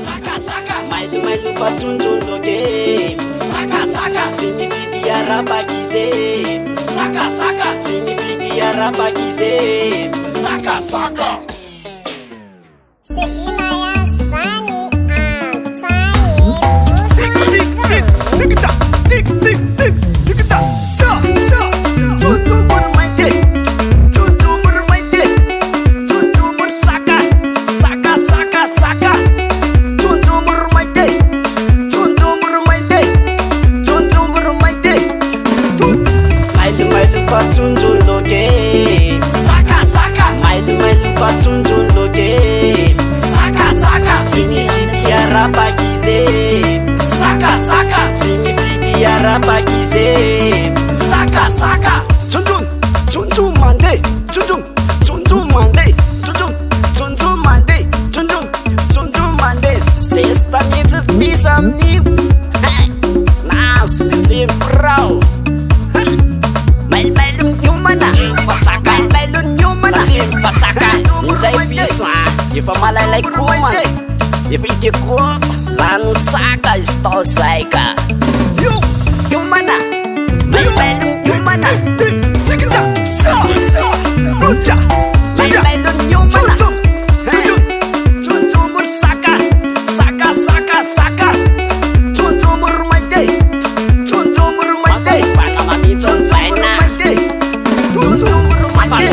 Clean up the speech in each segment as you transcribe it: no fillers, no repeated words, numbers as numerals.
Saka saka, mailu patunjologe. Saka saka, sini bibi arabagize. Saka saka, sini bibi arabagize. Saka saka. Arabagize, saka saka, chunchun mande, chunchun mande. Sexta mesa pisa amigo, nas dizer brau. Mailum nyumana, pasaka, mailum nyumana, pasaka. Ninjai pisa, ifa malalai kuman, ifa ikiko, lanu saka isto saika. Humana, melon humana, melon humana, cuncumur saka, saka saka saka, cuncumur maite, panami cuncumur maite,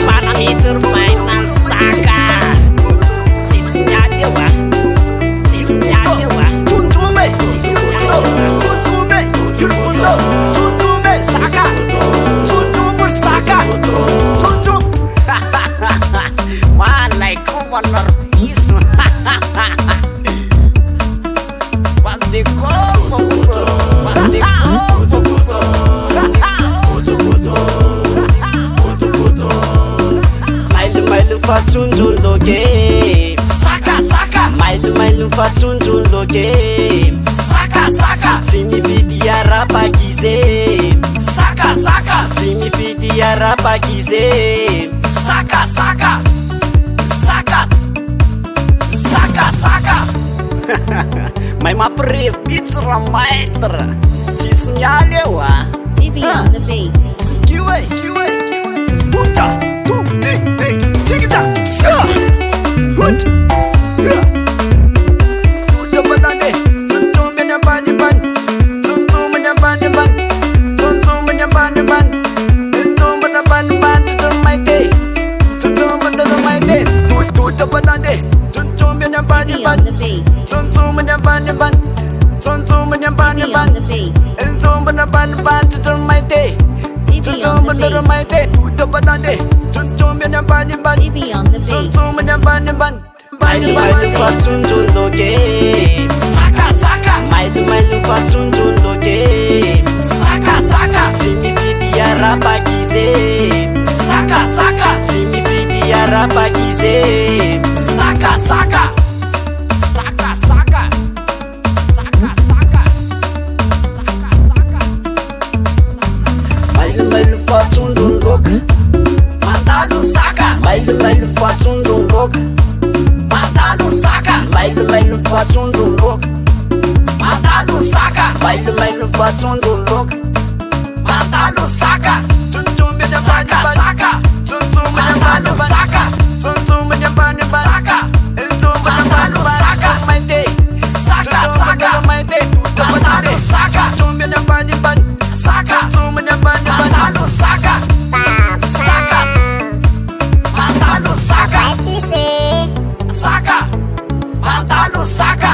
panami cuncumur saka, sisnya dewa, cuncume. Cuncume saka, cuncumur saka, cuncum. Walaikum warahmatullahi. Mailu patunjologe. Saka saka, mailu patunjologe. Saka saka, sini bidi arabagize. Saka saka, sini bidi arabagize. Saka saka, saka saka saka. Mai ma prefix ramaiter. Cisnya wa. DB on the beat. Kiwe. Puta, tu, tigita, sa. Good. Udah badane. Mailu patunjologe. Saka saka, mailu patunjologe. Saka saka, sini bidi arabagize. Saka saka, sini bidi arabagize. Saka saka, saka saka, saka saka, saka saka. Mailu patunjologe. Matalu saka, mailu patunjologe. Matalu saka, mailu patunjologe. Matalu saka, mailu patunjologe. Matalu saka, saka saka, matalu saka, saka, matalu saka, maite, saka saka, maite, matalu saka, saka, matalu saka, saka, matalu saka, saka, matalu saka.